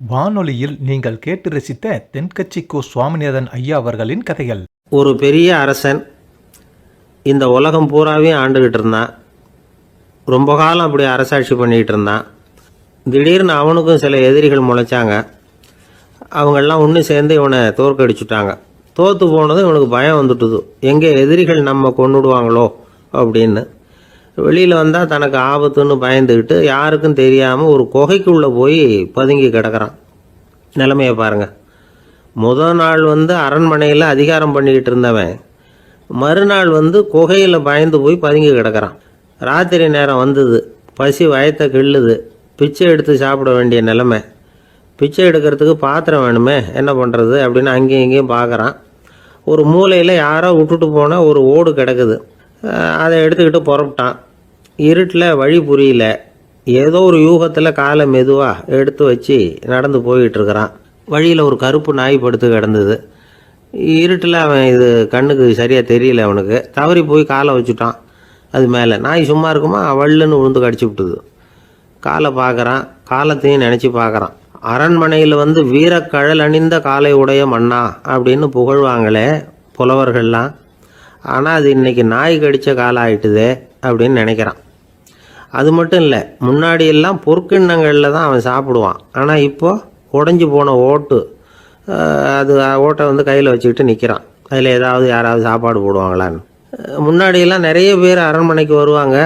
வானொலியில் நீங்கள் கேட்டு ரசித்த தென்கட்சி கோ சுவாமிநாதன் ஐயா அவர்களின் கதைகள். ஒரு பெரிய அரசன் இந்த உலகம் பூராவே ஆண்டுகிட்டு இருந்தான். ரொம்ப காலம் அப்படி அரசாட்சி பண்ணிகிட்டு இருந்தான். திடீர்னு அவனுக்கும் சில எதிரிகள் முளைச்சாங்க. அவங்கெல்லாம் ஒன்று சேர்ந்து இவனை தோற்கடிச்சுட்டாங்க. தோற்று போனதும் இவனுக்கு பயம் வந்துட்டுது, எங்கே எதிரிகள் நம்ம கொண்டுடுவாங்களோ அப்படின்னு. வெளியில் வந்தால் தனக்கு ஆபத்துன்னு பயந்துக்கிட்டு யாருக்கும் தெரியாமல் ஒரு குகைக்குள்ளே போய் பதுங்கி கிடக்கிறான். நிலைமையை பாருங்கள். முதல் நாள் அரண்மனையில் அதிகாரம் பண்ணிக்கிட்டு இருந்தவன் மறுநாள் குகையில் பயந்து போய் பதுங்கி கிடக்கிறான். ராத்திரி நேரம் வந்தது, பசி வயத்தை கிள்ளுது, பிச்சை எடுத்து சாப்பிட வேண்டிய நிலைமை. பிச்சை எடுக்கிறதுக்கு பாத்திரம் வேணுமே, என்ன பண்ணுறது அப்படின்னு அங்கேயும் இங்கேயும் பார்க்குறான். ஒரு மூலையில் யாரோ விட்டுட்டு போன ஒரு ஓடு கிடக்குது. அதை எடுத்துக்கிட்டு புறப்பட்டான். இருட்டில் வழி புரியல. ஏதோ ஒரு யூகத்தில் காலை மெதுவாக எடுத்து வச்சு நடந்து போயிட்டுருக்கிறான். வழியில் ஒரு கருப்பு நாய் படுத்து கிடந்தது. இருட்டில் அவன் இது கண்ணுக்கு சரியாக தெரியல. அவனுக்கு தவறி போய் காலை வச்சுட்டான் அது மேலே. நாய் சும்மா இருக்குமா, வள்ளுன்னு விழுந்து கடிச்சு விட்டுது. காலை பார்க்குறான், காலத்தையும் நினச்சி பார்க்குறான். அரண்மனையில் வீரக்கழல் அணிந்த காலை உடைய மன்னா அப்படின்னு புகழ்வாங்களே புலவர்கள்லாம். ஆனால் அது இன்றைக்கி நாய் கடித்த காலம் ஆகிட்டுதே அப்படின்னு நினைக்கிறான். அது மட்டும் இல்லை, முன்னாடியெல்லாம் பொற்கிண்ணங்களில் தான் அவன் சாப்பிடுவான். ஆனால் இப்போது உடஞ்சி போன ஓட்டு, அது ஓட்டை கையில் வச்சுக்கிட்டு நிற்கிறான். அதில் யாராவது சாப்பாடு போடுவாங்களான்னு. முன்னாடியெல்லாம் நிறைய பேர் அரண்மனைக்கு வருவாங்க.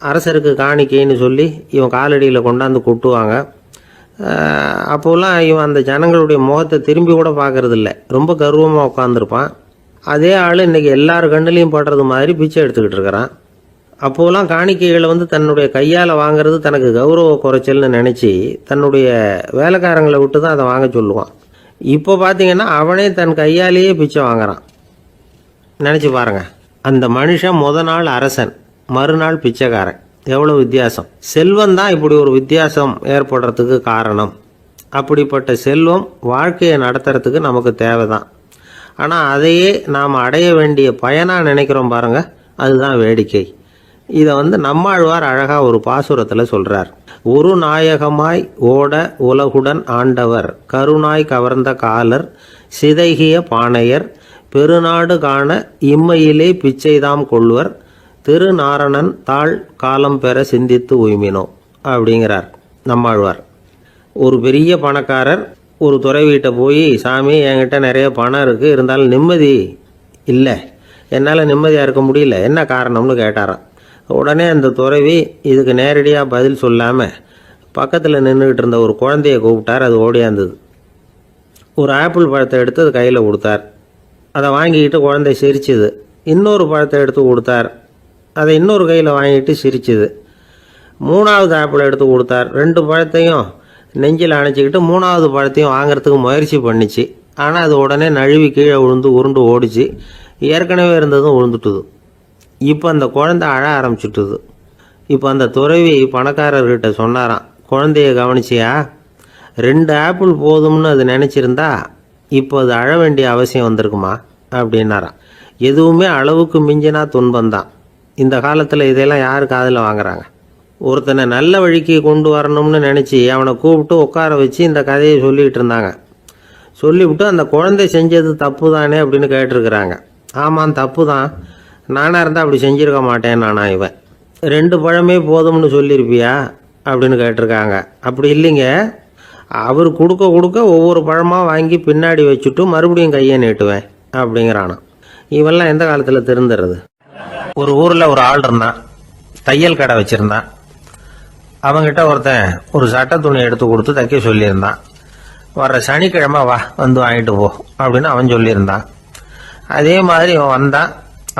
அரசருக்கு காணிக்கைன்னு சொல்லி இவன் காலடியில் கொண்டாந்து கொட்டுவாங்க. அப்போலாம் இவன் அந்த ஜனங்களுடைய முகத்தை திரும்பி கூட பார்க்கறதில்ல. ரொம்ப கர்வமாக உட்காந்துருப்பான். அதே ஆள் இன்றைக்கி எல்லார் கண்ணுலேயும் படுறது மாதிரி பிச்சை எடுத்துக்கிட்டு இருக்கிறான். அப்போலாம் காணிக்கைகளை தன்னுடைய கையால் வாங்கிறது தனக்கு கௌரவ குறைச்சல்னு நினச்சி தன்னுடைய வேலைக்காரங்களை விட்டு தான் அதை வாங்க சொல்லுவான். இப்போ பார்த்திங்கன்னா அவனே தன் கையாலேயே பிச்சை வாங்குறான். நினச்சி பாருங்கள். அந்த மனுஷன் முதல் நாள் அரசன், மறுநாள் பிச்சைக்காரன். எவ்வளோ வித்தியாசம். செல்வம் தான் இப்படி ஒரு வித்தியாசம் ஏற்படுறதுக்கு காரணம். அப்படிப்பட்ட செல்வம் வாழ்க்கையை நடத்துறதுக்கு நமக்கு தேவை தான். ஆனால் அதையே நாம் அடைய வேண்டிய பயனாக நினைக்கிறோம் பாருங்கள், அதுதான் வேடிக்கை. இதை நம்மாழ்வார் அழகாக ஒரு பாசுரத்தில் சொல்கிறார். ஒரு நாயகமாய் ஓட உலகுடன் ஆண்டவர், கருணாய் கவர்ந்த காலர், சிதைகிய பானையர், பெருநாடு காண இம்மையிலே பிச்சைதாம் கொள்வர், திருநாரணன் தாழ் காலம் பெற சிந்தித்து உய்மினோ அப்படிங்கிறார் நம்மாழ்வார். ஒரு பெரிய பணக்காரர் ஒரு துறவிகிட்ட போய், சாமி என்கிட்ட நிறைய பணம் இருக்குது, இருந்தாலும் நிம்மதி இல்லை, என்னால் நிம்மதியாக இருக்க முடியல, என்ன காரணம்னு கேட்டாராம். உடனே அந்த துறவி இதுக்கு நேரடியாக பதில் சொல்லாமல் பக்கத்தில் நின்றுக்கிட்டு இருந்த ஒரு குழந்தைய கூப்பிட்டார். அது ஓடியாந்தது. ஒரு ஆப்பிள் பழத்தை எடுத்து அது கையில் கொடுத்தார். அதை வாங்கிக்கிட்டு குழந்தை சிரிச்சுது. இன்னொரு பழத்தை எடுத்து கொடுத்தார். அதை இன்னொரு கையில் வாங்கிட்டு சிரிச்சுது. மூணாவது ஆப்பிள் எடுத்து கொடுத்தார். 2 பழத்தையும் நெஞ்சில் அணைச்சிக்கிட்டு 3வது பழத்தையும் வாங்கிறதுக்கு முயற்சி பண்ணிச்சு. ஆனால் அது உடனே நழுவி கீழே உருண்டு ஓடிச்சு. ஏற்கனவே இருந்ததும் விழுந்துட்டுது. இப்போ அந்த குழந்தை அழ ஆரம்பிச்சுட்டுது. இப்போ அந்த துறவி பணக்காரர்கிட்ட சொன்னாராம், குழந்தைய கவனிச்சியா, 2 ஆப்பிள் போதும்னு அது நினச்சிருந்தா இப்போ அது அழ வேண்டிய அவசியம் வந்திருக்குமா அப்படின்னாராம். எதுவுமே அளவுக்கு மிஞ்சினா துன்பந்தான். இந்த காலத்தில் இதெல்லாம் யார் காதில் வாங்குறாங்க? ஒருத்தனை நல்ல வழிக்கு கொண்டு வரணும்னு நினச்சி அவனை கூப்பிட்டு உட்கார வச்சு இந்த கதையை சொல்லிகிட்டு இருந்தாங்க. சொல்லிவிட்டு அந்த குழந்தை செஞ்சது தப்பு தானே அப்படின்னு கேட்டிருக்கிறாங்க. ஆமாம், தப்பு தான், நானாக இருந்தால் அப்படி செஞ்சுருக்க மாட்டேன் நானா இவன். 2 பழமே போதும்னு சொல்லியிருப்பியா அப்படின்னு கேட்டிருக்காங்க. அப்படி இல்லைங்க, அவர் கொடுக்க ஒவ்வொரு பழமாக வாங்கி பின்னாடி வச்சுட்டு மறுபடியும் கையை நீட்டுவேன் அப்படிங்கிறானா. இவெல்லாம் எந்த காலத்தில் திருந்துறது? ஒரு ஊரில் ஒரு ஆள் இருந்தான், தையல் கடை வச்சுருந்தான். அவங்ககிட்ட ஒருத்தன் ஒரு சட்டை துணி எடுத்து கொடுத்து தைக்க சொல்லியிருந்தான். வர்ற சனிக்கிழமை வா, வாங்கிட்டு போ அப்படின்னு அவன் சொல்லியிருந்தான். அதே மாதிரி இவன் வந்தான்.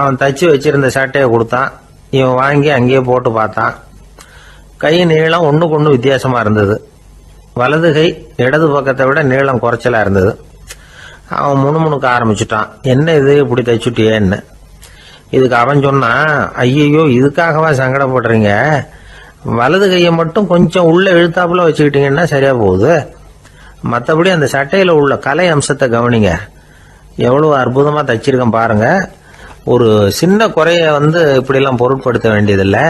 அவன் தச்சு வச்சிருந்த சட்டையை கொடுத்தான். இவன் வாங்கி அங்கேயே போட்டு பார்த்தான். கை நீளம் ஒன்றுக்கு ஒன்று வித்தியாசமாக இருந்தது. வலது கை இடது பக்கத்தை விட நீளம் குறைச்சலாக இருந்தது. அவன் முணுமுணுக்க ஆரம்பிச்சுட்டான், என்ன இது இப்படி தைச்சுட்டியேன்னு. இதுக்கு அவன் சொன்னான், ஐயோ இதுக்காகவா சங்கடப்படுறீங்க, வலது கையை மட்டும் கொஞ்சம் உள்ளே இழுத்தாப்புல வச்சுக்கிட்டீங்கன்னா சரியாக போகுது. மற்றபடி அந்த சட்டையில் உள்ள கலை அம்சத்தை கவனிங்க, எவ்வளோ அற்புதமாக தைச்சிருக்கேன் பாருங்கள். ஒரு சின்ன குறைய இப்படிலாம் பொருட்படுத்த வேண்டியதில்லை.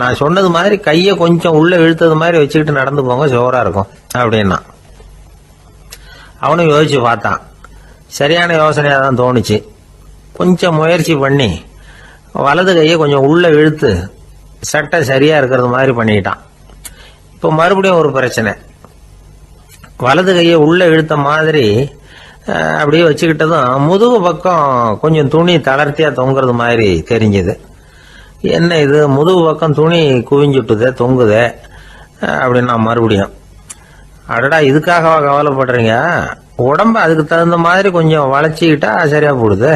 நான் சொன்னது மாதிரி கையை கொஞ்சம் உள்ள இழுத்தது மாதிரி வச்சுக்கிட்டு நடந்து போங்க, ஜோரா இருக்கும் அப்படின்னா. அவனும் யோசிச்சு பார்த்தான். சரியான யோசனையாக தான் தோணுச்சு. கொஞ்சம் முயற்சி பண்ணி வலது கையை கொஞ்சம் உள்ள இழுத்து சட்டை சரியா இருக்கிறது மாதிரி பண்ணிக்கிட்டான். இப்போ மறுபடியும் ஒரு பிரச்சனை. வலது கையை உள்ள இழுத்த மாதிரி அப்படியே வச்சுக்கிட்டதும் முதுகு பக்கம் கொஞ்சம் துணி தளர்த்தியா தொங்குறது மாதிரி தெரிஞ்சது. என்ன இது, முதுகு பக்கம் துணி குவிஞ்சுட்டுதே, தொங்குதே அப்படின்னா மறுபடியும், அடடா இதுக்காகவா கவலைப்படுறீங்க, உடம்ப அதுக்கு தகுந்த மாதிரி கொஞ்சம் வளைச்சிக்கிட்டா சரியா போடுது.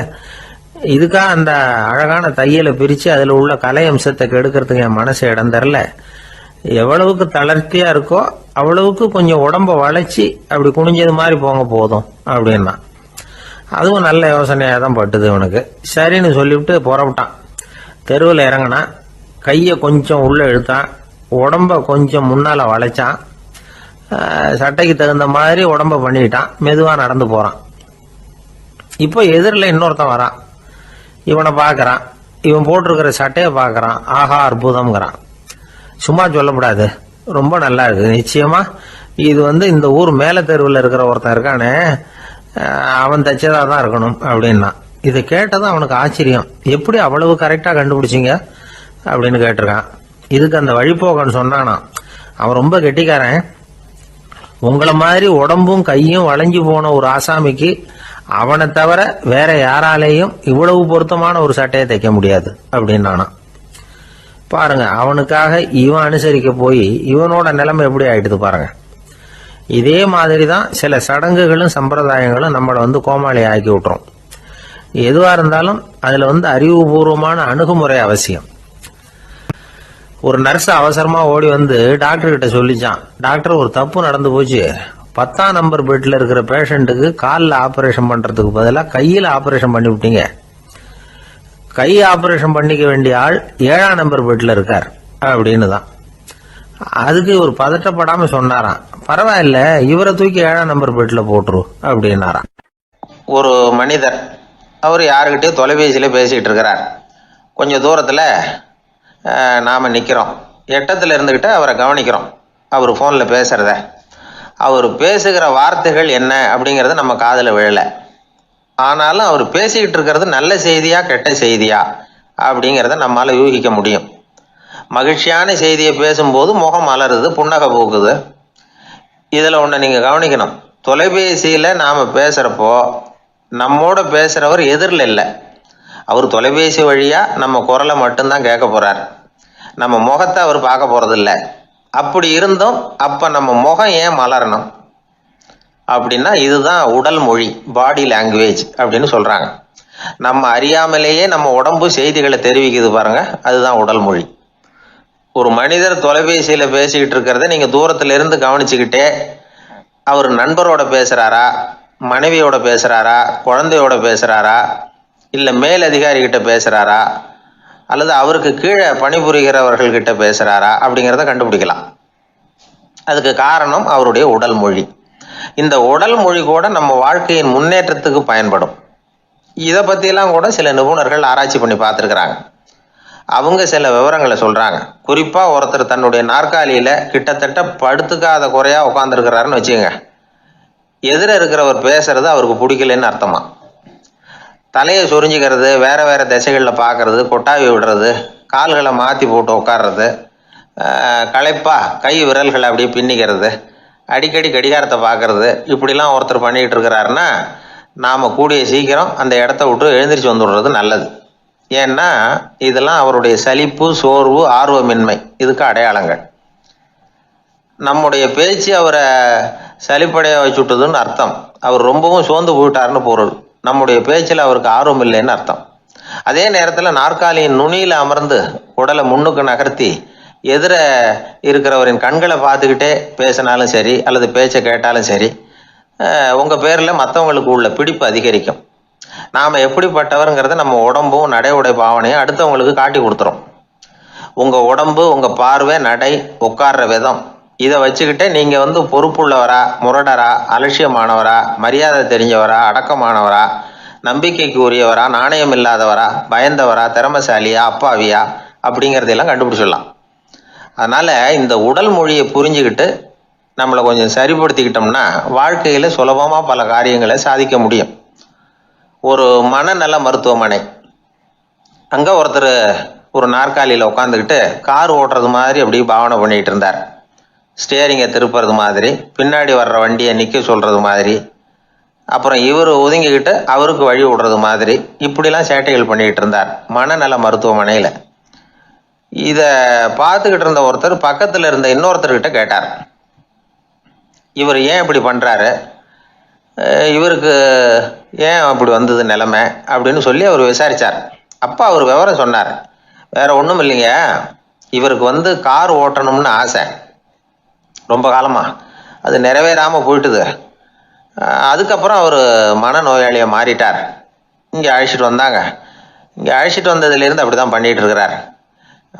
இதுக்காக அந்த அழகான தையலை பிரிச்சு அதுல உள்ள கலை அம்சத்தை கெடுக்கிறதுக்கு என் மனசு இடம் தரல. எவ்வளவுக்கு தளர்த்தியா இருக்கோ அவ்வளவுக்கு கொஞ்சம் உடம்ப வளைச்சி அப்படி குனிஞ்சது மாதிரி போங்க போதும் அப்படின்னா. அதுவும் நல்ல யோசனையா தான் பட்டுது இவனுக்கு. சரின்னு சொல்லிவிட்டு புறப்பட்டான். தெருவில் இறங்கினான். கையை கொஞ்சம் உள்ள இழுத்தான், உடம்ப கொஞ்சம் முன்னால வளைச்சான், சட்டைக்கு தகுந்த மாதிரி உடம்ப பண்ணிக்கிட்டான். மெதுவா நடந்து போறான். இப்போ எதிரில் இன்னொருத்தன் வரான். இவனை பார்க்கறான். இவன் போட்டிருக்கிற சட்டையை பார்க்கறான். ஆஹா அற்புதம்ங்கிறான். சும்மா சொல்லக்கூடாது, ரொம்ப நல்லா இருக்கு நிச்சயமா. இது இந்த ஊர் மேல தெருவில் இருக்கிற ஒருத்தன் இருக்கானே, அவன் தைச்சதா தான் இருக்கணும் அப்படின்னா. இதை கேட்டதும் அவனுக்கு ஆச்சரியம். எப்படி அவ்வளவு கரெக்டா கண்டுபிடிச்சிங்க அப்படின்னு கேட்டிருக்கான். இதுக்கு அந்த வழிபோக்கன்னு சொன்னானா, அவன் ரொம்ப கெட்டிக்காரன். உங்களை மாதிரி உடம்பும் கையும் வளைஞ்சு போன ஒரு ஆசாமிக்கு அவனை தவிர வேற யாராலேயும் இவ்வளவு பொருத்தமான ஒரு சட்டையை தைக்க முடியாது அப்படின்னானா. பாருங்க, அவனுக்காக இவன் அனுசரிக்க போய் இவனோட நிலைமை எப்படி ஆயிடுது பாருங்க. இதே மாதிரி தான் சில சடங்குகளும் சம்பிரதாயங்களும் நம்மளை கோமாளி ஆக்கி விட்டுரும். எதுவா இருந்தாலும் அதுல அறிவுபூர்வமான அணுகுமுறை அவசியம். ஒரு நர்ஸ் அவசரமா ஓடி டாக்டர் கிட்ட சொல்லிச்சான், டாக்டர் ஒரு தப்பு நடந்து போச்சு, 10ஆம் நம்பர் பெட்ல இருக்கிற பேஷண்ட்டுக்கு காலில் ஆபரேஷன் பண்றதுக்கு பதிலாக கையில் ஆபரேஷன் பண்ணி விட்டீங்க. கை ஆபரேஷன் பண்ணிக்க வேண்டிய ஆள் 7ஆம் நம்பர் பெட்ல இருக்கார் அப்படின்னு தான். அதுக்கு ஒரு பதட்டப்படாம சொன்னாராம், பரவாயில்ல இவரை தூக்கி 7ஆம் நம்பர் பெட்ல போட்டுரு அப்படின்னாராம். ஒரு மனிதர், அவர் யாருக்கிட்டே தொலைபேசியில பேசிட்டு இருக்கிறார். கொஞ்சம் தூரத்துல நாம நிக்கிறோம். எட்டத்துல இருந்துகிட்டு அவரை கவனிக்கிறோம். அவர் போன்ல பேசுறத, அவர் பேசுகிற வார்த்தைகள் என்ன அப்படிங்கறது நம்ம காதுல விழல. ஆனாலும் அவர் பேசிக்கிட்டு இருக்கிறது நல்ல செய்தியா கெட்ட செய்தியா அப்படிங்கறத நம்மால யூகிக்க முடியும். மகிழ்ச்சியான செய்தியை பேசும்போது முகம் மலருது, புன்னகை போக்குது. இதுல ஒண்ணு நீங்க கவனிக்கணும், தொலைபேசியில நாம பேசுறப்போ நம்மோட பேசுறவர் எதிரில் இல்லை. அவர் தொலைபேசி வழியா நம்ம குரலை மட்டும்தான் கேட்க போறார், நம்ம முகத்தை அவர் பார்க்க போறது இல்லை. அப்படி இருந்தும் அப்ப நம்ம முகம் ஏன் மலரணும் அப்படின்னா, இதுதான் உடல் மொழி, பாடி லாங்குவேஜ் அப்படின்னு சொல்றாங்க. நம்ம அறியாமலேயே நம்ம உடம்பு செய்திகளை தெரிவிக்குது பாருங்க, அதுதான் உடல் மொழி. ஒரு மனிதர் தொலைபேசியில பேசிக்கிட்டு இருக்கிறத நீங்க தூரத்துல இருந்து கவனிச்சுக்கிட்டே, அவர் நண்பரோட பேசுறாரா, மனைவியோட பேசுறாரா, குழந்தையோட பேசுறாரா, இல்ல மேல் அதிகாரி கிட்ட பேசுறாரா, அல்லது அவருக்கு கீழே பணிபுரிகிறவர்கள் கிட்ட பேசுறாரா அப்படிங்கிறத கண்டுபிடிக்கலாம். அதுக்கு காரணம் அவருடைய உடல் மொழி. இந்த உடல் மொழி கூட நம்ம வாழ்க்கையின் முன்னேற்றத்துக்கு பயன்படும். இதை பத்தியெல்லாம் கூட சில நிபுணர்கள் ஆராய்ச்சி பண்ணி பார்த்துருக்கிறாங்க. அவங்க சில விவரங்களை சொல்றாங்க. குறிப்பா ஒருத்தர் தன்னுடைய நாற்காலியில கிட்டத்தட்ட படுத்துக்காத குறையா உட்காந்துருக்கிறாருன்னு வச்சுக்கோங்க. எதிர இருக்கிறவர் பேசுறது அவருக்கு பிடிக்கலன்னு அர்த்தமா. தலையை சொரிஞ்சுக்கிறது, வேற வேற திசைகளில் பார்க்கறது, கொட்டாவி விடுறது, கால்களை மாற்றி போட்டு உட்கார்றது, களைப்பா கை விரல்களை அப்படியே பின்னிக்கிறது, அடிக்கடி கடிகாரத்தை பார்க்கறது, இப்படிலாம் ஒருத்தர் பண்ணிக்கிட்டு இருக்கிறாருன்னா நாம் கூடிய சீக்கிரம் அந்த இடத்த விட்டு எழுந்திரிச்சு வந்துடுறது நல்லது. ஏன்னா இதெல்லாம் அவருடைய சலிப்பு, சோர்வு, ஆர்வமின்மை, இதுக்கு அடையாளங்கள். நம்முடைய பேச்சு அவரை சலிப்படைய வச்சுட்டுதுன்னு அர்த்தம். அவர் ரொம்பவும் சோர்ந்து போயிட்டாருன்னு பொருள். நம்முடைய பேச்சில் அவருக்கு ஆர்வம் இல்லைன்னு அர்த்தம். அதே நேரத்தில் நாற்காலியின் நுனியில் அமர்ந்து உடலை முன்னுக்கு நகர்த்தி எதிர இருக்கிறவரின் கண்களை பார்த்துக்கிட்டே பேசினாலும் சரி, அல்லது பேச்சை கேட்டாலும் சரி, உங்கள் பேரில் மற்றவங்களுக்கு உள்ள பிடிப்பு அதிகரிக்கும். நாம் எப்படிப்பட்டவருங்கிறத நம்ம உடம்பும் நடை உடை பாவனையும் அடுத்தவங்களுக்கு காட்டி கொடுத்துரும். உங்கள் உடம்பு, உங்கள் பார்வை, நடை, உட்கார்ற விதம், இதை வச்சுக்கிட்டே நீங்கள் பொறுப்புள்ளவரா, முரடரா, அலட்சியமானவரா, மரியாதை தெரிஞ்சவரா, அடக்கமானவரா, நம்பிக்கைக்கு உரியவரா, நாணயம் இல்லாதவரா, பயந்தவரா, திறமசாலியா, அப்பாவியா அப்படிங்கிறதெல்லாம் கண்டுபிடிச்சிடலாம். அதனால் இந்த உடல் மொழியை புரிஞ்சுக்கிட்டு நம்மளை கொஞ்சம் சரிப்படுத்திக்கிட்டோம்னா வாழ்க்கையில் சுலபமாக பல காரியங்களை சாதிக்க முடியும். ஒரு மனநல மருத்துவமனை, அங்கே ஒருத்தர் ஒரு நாற்காலியில் உட்காந்துக்கிட்டு கார் ஓட்டுறது மாதிரி அப்படி பாவனை பண்ணிகிட்டு இருந்தார். ஸ்டியரிங்கை திருப்புறது மாதிரி, பின்னாடி வர்ற வண்டியை நிற்க சொல்கிறது மாதிரி, அப்புறம் இவர் ஒதுங்கிக்கிட்டு அவருக்கு வழி விடுறது மாதிரி, இப்படிலாம் சேட்டைகள் பண்ணிக்கிட்டு இருந்தார் மனநல மருத்துவமனையில். இதை பார்த்துக்கிட்டு இருந்த ஒருத்தர் பக்கத்தில் இருந்த இன்னொருத்தர்கிட்ட கேட்டார், இவர் ஏன் இப்படி பண்ணுறாரு, இவருக்கு ஏன் அப்படி வந்தது நிலைமை அப்படின்னு சொல்லி அவர் விசாரித்தார். அப்போ அவர் விவரம் சொன்னார். வேற ஒன்றும் இல்லைங்க, இவருக்கு கார் ஓட்டணும்னு ஆசை ரொம்ப காலமாக, அது நிறைவேறாமல் போயிட்டுது. அதுக்கப்புறம் அவர் மனநோயாளியாக மாறிட்டார். இங்கே அழைச்சிட்டு வந்தாங்க. இங்கே அழைச்சிட்டு வந்ததுலேருந்து அப்படி தான் பண்ணிகிட்டு இருக்கிறார்.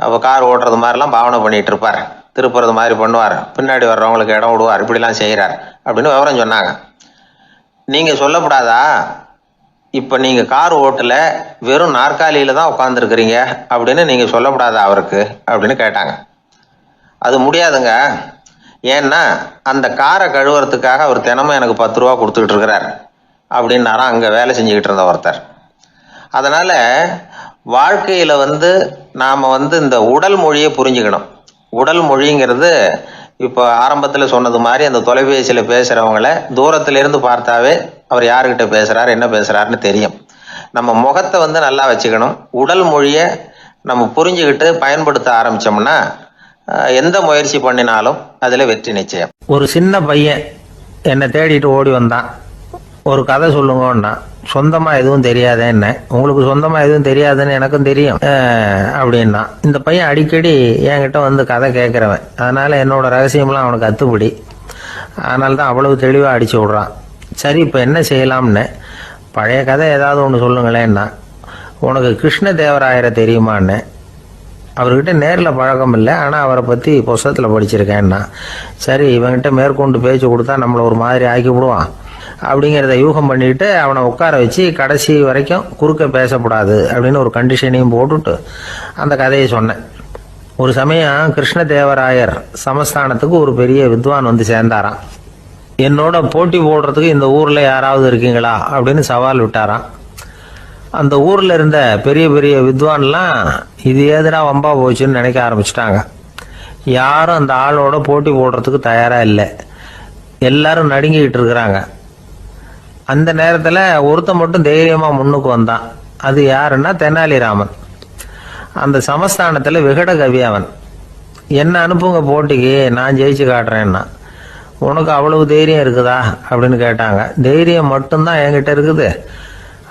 அப்போ கார் ஓட்டுறது மாதிரிலாம் பாவனை பண்ணிகிட்டு இருப்பார், திருப்புறது மாதிரி பண்ணுவார், பின்னாடி வர்றவங்களுக்கு இடம் விடுவார், இப்படிலாம் செய்கிறார் அப்படின்னு விவரம் சொன்னாங்க. நீங்கள் சொல்லப்படாதா, இப்போ நீங்கள் கார் ஓட்டல, வெறும் நாற்காலியில் தான் உட்காந்துருக்குறீங்க அப்படின்னு நீங்கள் சொல்லப்படாதா அவருக்கு அப்படின்னு கேட்டாங்க. அது முடியாதுங்க, ஏன்னா அந்த காரை கழுவுறதுக்காக அவர் தினமும் எனக்கு 10 ரூபா கொடுத்துக்கிட்டு இருக்கிறார் அப்படின்னாராம் அங்கே வேலை செஞ்சுக்கிட்டு இருந்த ஒருத்தர். அதனால் வாழ்க்கையில் நாம் இந்த உடல் மொழியை புரிஞ்சுக்கணும். உடல் மொழிங்கிறது இப்போ ஆரம்பத்தில் சொன்னது மாதிரி அந்த தொலைபேசியில் பேசுகிறவங்கள தூரத்திலிருந்து பார்த்தாவே அவர் யாருக்கிட்ட பேசுகிறார் என்ன பேசுகிறாருன்னு தெரியும். நம்ம முகத்தை நல்லா வச்சுக்கணும். உடல் மொழியை நம்ம புரிஞ்சுக்கிட்டு பயன்படுத்த ஆரம்பித்தோம்னா எந்த முயற்சி பண்ணினாலும் அதில் வெற்றி நிச்சயம். ஒரு சின்ன பையன் என்னை தேடிட்டு ஓடி வந்தான். ஒரு கதை சொல்லுங்கன்னா, சொந்தமாக எதுவும் தெரியாதே என்ன, உங்களுக்கு சொந்தமாக எதுவும் தெரியாதுன்னு எனக்கும் தெரியும் அப்படின்னா. இந்த பையன் அடிக்கடி என்கிட்ட கதை கேட்குறவன், அதனால் என்னோட ரகசியம்லாம் அவனுக்கு அத்துப்படி. அதனால தான் அவ்வளவு தெளிவாக அடித்து விட்றான். சரி, இப்போ என்ன செய்யலாம்னு, பழைய கதை ஏதாவது ஒன்று சொல்லுங்களேன்னா. உனக்கு கிருஷ்ணதேவராயரை தெரியுமான்னு. அவர்கிட்ட நேரில் பழக்கம் இல்லை, ஆனால் அவரை பற்றி புஸ்தகத்தில் படிச்சிருக்கேன்னா. சரி, இவங்கிட்ட மேற்கொண்டு பேச்சு கொடுத்தா நம்மளை ஒரு மாதிரி ஆக்கி விடுவான் அப்படிங்கிறத யூகம் பண்ணிட்டு அவனை உட்கார வச்சு கடைசி வரைக்கும் குறுக்க பேசக்கூடாது அப்படின்னு ஒரு கண்டிஷனையும் போட்டுட்டு அந்த கதையை சொன்னேன். ஒரு சமயம் கிருஷ்ணதேவராயர் சமஸ்தானத்துக்கு ஒரு பெரிய வித்வான் சேர்ந்தாராம். என்னோட போட்டி போடுறதுக்கு இந்த ஊரில் யாராவது இருக்கீங்களா அப்படின்னு சவால் விட்டாராம். அந்த ஊரில் இருந்த பெரிய பெரிய வித்வான்லாம் இது ஏதுடா வம்பா போச்சுன்னு நினைக்க ஆரம்பிச்சிட்டாங்க. யாரும் அந்த ஆளோட போட்டி போடுறதுக்கு தயாராக இல்லை. எல்லாரும் நடுங்கிக்கிட்டு இருக்கிறாங்க. அந்த நேரத்தில் ஒருத்தன் மட்டும் தைரியமாக முன்னுக்கு வந்தான். அது யாருன்னா தெனாலிராமன். அந்த சமஸ்தானத்தில் விகட கவி அவன். என்ன அனுப்புங்க போட்டிக்கு, நான் ஜெயிச்சு காட்டுறேன்னா. உனக்கு அவ்வளவு தைரியம் இருக்குதா அப்படின்னு கேட்டாங்க. தைரியம் மட்டும்தான் என்கிட்ட இருக்குது,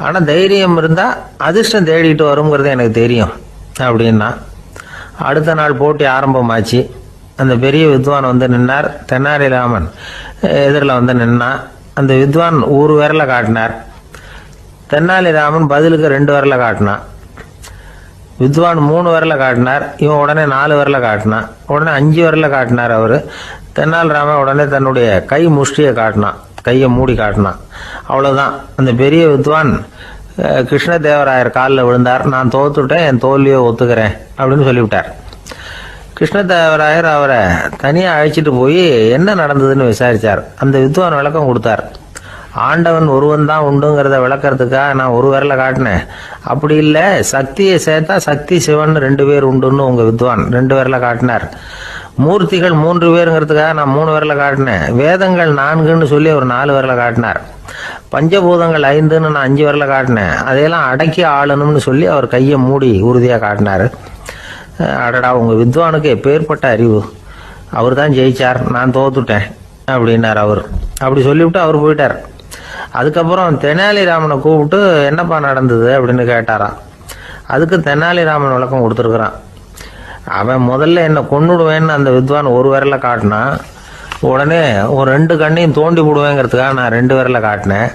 ஆனால் தைரியம் இருந்தால் அதிர்ஷ்டம் தேடிட்டு வருங்கிறது எனக்கு தெரியும் அப்படின்னா. அடுத்த நாள் போட்டி ஆரம்பமாச்சு. அந்த பெரிய வித்வான் நின்னார். தெனாலிராமன் எதிரில் நின்னான். அந்த வித்வான் ஒரு விரலை காட்டினார். தெனாலிராமன் பதிலுக்கு 2 விரலை காட்டினான். வித்வான் 3 விரலை காட்டினார். இவன் உடனே 4 விரலை காட்டினான். உடனே 5 விரலை காட்டினார் அவர். தெனாலிராமன் உடனே தன்னுடைய கை முஷ்டியை காட்டினான், கையை மூடி காட்டினான். அவ்வளோதான். அந்த பெரிய வித்வான் கிருஷ்ணதேவராயர் காலில் விழுந்தார். நான் தோத்துட்டேன், என் தோல்வியை ஒத்துக்கிறேன் அப்படின்னு சொல்லிவிட்டார். கிருஷ்ணதேவராயர் அவரை தனியாக அழைச்சிட்டு போய் என்ன நடந்ததுன்னு விசாரித்தார். அந்த வித்வான் விளக்கம் கொடுத்தார். ஆண்டவன் ஒருவன் தான் உண்டுங்கிறத விளக்கறதுக்காக நான் ஒரு விரலை காட்டினேன். அப்படி இல்லை, சக்தியை சேர்த்தா சக்தி சிவன் 2 பேர் உண்டுன்னு உங்கள் வித்வான் 2 விரலை காட்டினார். மூர்த்திகள் 3 பேருங்கிறதுக்காக நான் 3 விரலை காட்டினேன். வேதங்கள் 4ன்னு சொல்லி ஒரு 4 விரலை காட்டினார். பஞ்சபூதங்கள் 5ன்னு நான் 5 விரலை காட்டினேன். அதையெல்லாம் அடக்கி ஆளணும்னு சொல்லி அவர் கையை மூடி உறுதியாக காட்டினார். அடடா, உங்கள் வித்வானுக்கு எப்பேற்பட்ட அறிவு, அவர் தான் ஜெயிச்சார், நான் தோத்துட்டேன் அப்படின்னார் அவர். அப்படி சொல்லிவிட்டு அவர் போயிட்டார். அதுக்கப்புறம் தெனாலிராமனை கூப்பிட்டு என்னப்பா நடந்தது அப்படின்னு கேட்டாராம். அதுக்கு தெனாலிராமன் விளக்கம் கொடுத்துருக்குறான். அவன் முதல்ல என்னை கொன்னுடுவேன்னு அந்த வித்வான் ஒரு விரலை காட்டினான். உடனே ஒரு 2 கண்ணையும் தோண்டி போடுவேங்கிறதுக்காக நான் 2 விரலை காட்டினேன்.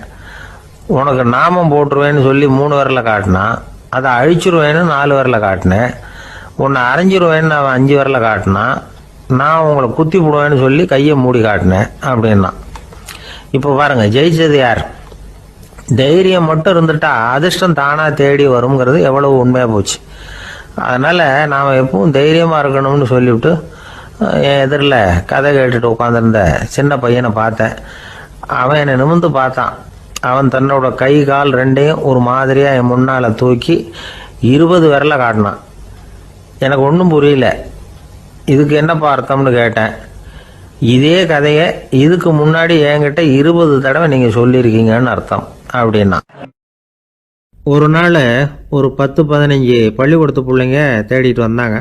உனக்கு நாமம் போட்டுருவேன்னு சொல்லி 3 விரலை காட்டினான். அதை அழிச்சிருவேன்னு 4 விரலை காட்டினேன். உன்னை அரைஞ்சிருவேன்னு அவன் 5 விரலை காட்டினான். நான் உங்களை குத்தி போடுவேன்னு சொல்லி கையை மூடி காட்டினேன் அப்படின்னா. இப்போ பாருங்க, ஜெயிச்சது யார்? தைரியம் மட்டும் இருந்துட்டா அதிர்ஷ்டம் தானா தேடி வருங்கிறது எவ்வளவு உண்மையாக போச்சு. அதனால நாம் எப்பவும் தைரியமாக இருக்கணும்னு சொல்லிவிட்டு என் எதிரில் கதை கேட்டுட்டு உட்காந்துருந்த சின்ன பையனை பார்த்தேன். அவன் என்னை நிமிர்ந்து பார்த்தான். அவன் தன்னோட கை கால் ரெண்டையும் ஒரு மாதிரியாக என் முன்னால் தூக்கி 20 விரலை காட்டினான். எனக்கு ஒன்றும் புரியல. இதுக்கு என்னப்பா அர்த்தம்னு கேட்டேன். இதே கதையை இதுக்கு முன்னாடி என்கிட்ட 20 தடவை நீங்கள் சொல்லியிருக்கீங்கன்னு அர்த்தம் அப்படின்னா. ஒரு நாள் ஒரு 10-15 பள்ளிக்கூடத்து பிள்ளைங்க தேடிட்டு வந்தாங்க.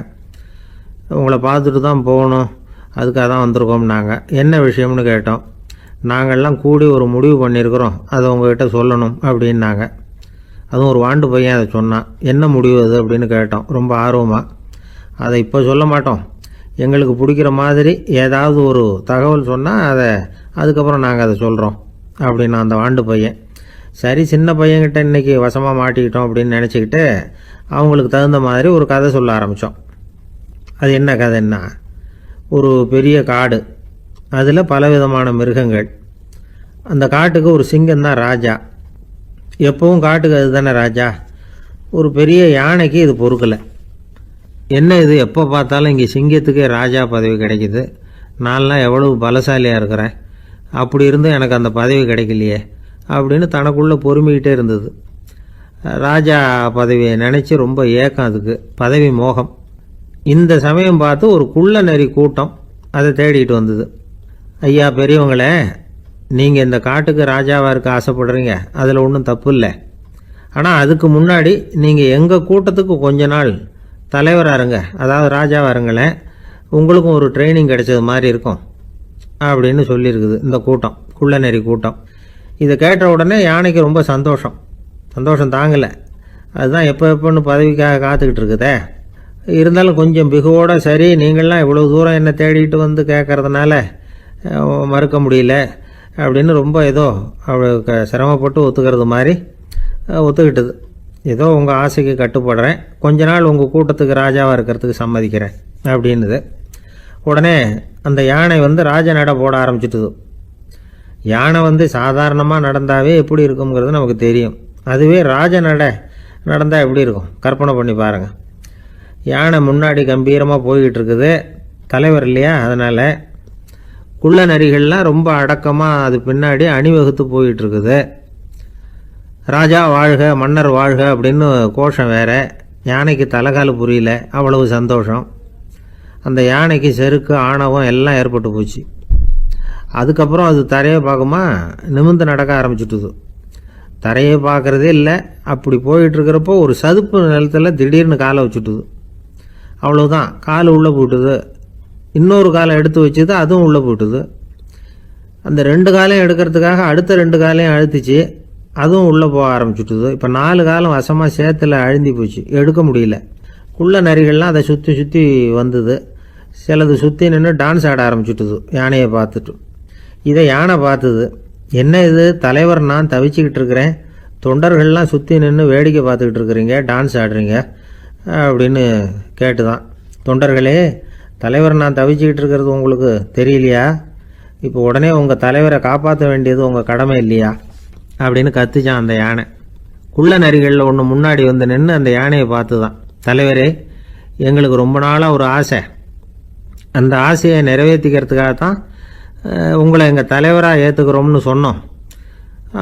உங்களை பார்த்துட்டு தான் போகணும், அதுக்காக தான் வந்திருக்கோம்னாங்க. என்ன விஷயம்னு கேட்டோம். நாங்கள்லாம் கூடி ஒரு முடிவு பண்ணியிருக்கிறோம், அதை உங்ககிட்ட சொல்லணும் அப்படின்னாங்க. அதுவும் ஒரு வாண்டு பையன் அதை சொன்னான். என்ன முடிவு அது அப்படின்னு கேட்டோம் ரொம்ப ஆர்வமாக. அதை இப்போ சொல்ல மாட்டோம், எங்களுக்கு பிடிக்கிற மாதிரி ஏதாவது ஒரு தகவல் சொன்னால் அதுக்கப்புறம் நாங்கள் அதை சொல்கிறோம் அப்படின்னா அந்த வாண்டு பையன். சரி, சின்ன பையன்கிட்ட இன்றைக்கி வசமாக மாட்டிக்கிட்டோம் அப்படின்னு நினச்சிக்கிட்டு அவங்களுக்கு தகுந்த மாதிரி ஒரு கதை சொல்ல ஆரம்பித்தோம். அது என்ன கதைன்னா, ஒரு பெரிய காடு, அதில் பலவிதமான மிருகங்கள். அந்த காட்டுக்கு ஒரு சிங்கம் தான் ராஜா. எப்பவும் காட்டுக்கு அது தானே ராஜா. ஒரு பெரிய யானைக்கு இது பொறுக்கலை. என்ன இது, எப்போ பார்த்தாலும் இங்கே சிங்கத்துக்கே ராஜா பதவி கிடைக்கிது, நான்லாம் எவ்வளவு பலசாலியாக இருக்கிறேன், அப்படி இருந்தும் எனக்கு அந்த பதவி கிடைக்கலையே அப்படின்னு தனக்குள்ளே பொறுமிக்கிட்டே இருந்தது. ராஜா பதவியை நினச்சி ரொம்ப ஏக்கம், அதுக்கு பதவி மோகம். இந்த சமயம் பார்த்து ஒரு குள்ள நரி கூட்டம் அதை தேடிட்டு வந்தது. ஐயா பெரியவங்களே, நீங்கள் இந்த காட்டுக்கு ராஜாவாக இருக்க ஆசைப்படுறீங்க, அதில் ஒன்றும் தப்பு இல்லை. ஆனால் அதுக்கு முன்னாடி நீங்கள் எங்கள் கூட்டத்துக்கு கொஞ்ச நாள் தலைவராக இருங்க, அதாவது ராஜாவாக இருங்களேன், உங்களுக்கும் ஒரு ட்ரைனிங் கிடைச்சது மாதிரி இருக்கும் அப்படின்னு சொல்லியிருக்குது இந்த கூட்டம், குள்ள நரி கூட்டம். இதை கேட்ட உடனே யானைக்கு ரொம்ப சந்தோஷம் தாங்கலை. அதுதான் எப்போன்னு பதவிக்காக காத்துக்கிட்டு இருக்குதே. இருந்தாலும் கொஞ்சம் பிகுவோட, சரி நீங்கள்லாம் இவ்வளோ தூரம் என்னை தேடிட்டு வந்து கேட்கறதுனால மறுக்க முடியல அப்படின்னு ரொம்ப ஏதோ அவளுக்கு சிரமப்பட்டு ஒத்துக்கிறது மாதிரி ஒத்துக்கிட்டது. ஏதோ உங்கள் ஆசைக்கு கட்டுப்படுறேன், கொஞ்ச நாள் உங்கள் கூட்டத்துக்கு ராஜாவாக இருக்கிறதுக்கு சம்மதிக்கிறேன் அப்படின்னுது. உடனே அந்த யானை ராஜ நடை போட ஆரம்பிச்சிட்டுது. யானை சாதாரணமாக நடந்தாவே எப்படி இருக்குங்கிறது நமக்கு தெரியும். அதுவே ராஜ நடை நடந்தால் எப்படி இருக்கும் கற்பனை பண்ணி பாருங்கள். யானை முன்னாடி கம்பீரமாக போய்கிட்டு இருக்குது, தலைவர் இல்லையா, அதனால் குள்ள நரிகள்லாம் ரொம்ப அடக்கமாக அது பின்னாடி அணிவகுத்து போயிட்டு இருக்குது. ராஜா வாழ்க, மன்னர் வாழ்க அப்படின்னு கோஷம் வேற. யானைக்கு தலைகால் புரியல, அவ்வளவு சந்தோஷம். அந்த யானைக்கு செருக்கு ஆணவம் எல்லாம் ஏற்பட்டு போச்சு. அதுக்கப்புறம் அது தரையை பார்க்குமா, நிமிர்ந்து நடக்க ஆரம்பிச்சுட்டுது. தரையை பார்க்குறதே இல்லை. அப்படி போயிட்டுருக்கிறப்போ ஒரு சதுப்பு நிலத்தில் திடீர்னு காலை வச்சுட்டுது. அவ்வளோதான், கால் உள்ளே போட்டுது. இன்னொரு காலை எடுத்து வச்சுது, அதுவும் உள்ளே போட்டுது. அந்த 2 காலையும் எடுக்கிறதுக்காக அடுத்த 2 காலையும் அழுத்திச்சு, அதுவும் உள்ளே போக ஆரம்பிச்சுட்டுது. இப்போ 4 காலம் வசமாக சேத்துல அழுந்தி போச்சு, எடுக்க முடியல. குள்ள நரிகள்லாம் அதை சுற்றி வந்தது. சிலது சுற்றி நின்று டான்ஸ் ஆட ஆரம்பிச்சுட்டுது யானையை பார்த்துட்டு. இதை யானை பார்த்தது. என்ன இது தலைவர், நான் தவிச்சிக்கிட்டு இருக்கிறேன், தொண்டர்கள்லாம் சுற்றி நின்று வேடிக்கை பார்த்துக்கிட்டு இருக்கிறீங்க, டான்ஸ் ஆடுறீங்க அப்படின்னு கேட்டுதான். தொண்டர்களே, தலைவர் நான் தவிச்சிக்கிட்டு இருக்கிறது உங்களுக்கு தெரியலையா? இப்போ உடனே உங்கள் தலைவரை காப்பாற்ற வேண்டியது உங்கள் கடமை இல்லையா அப்படின்னு கத்துச்சான் அந்த யானை. குள்ள நரிகளில் ஒன்று முன்னாடி நின்று அந்த யானையை பார்த்து தான், தலைவரே எங்களுக்கு ரொம்ப நாளாக ஒரு ஆசை, அந்த ஆசையை நிறைவேற்றிக்கிறதுக்காக தான் உங்களை எங்கள் தலைவராக ஏற்றுக்கிறோம்னு சொன்னோம்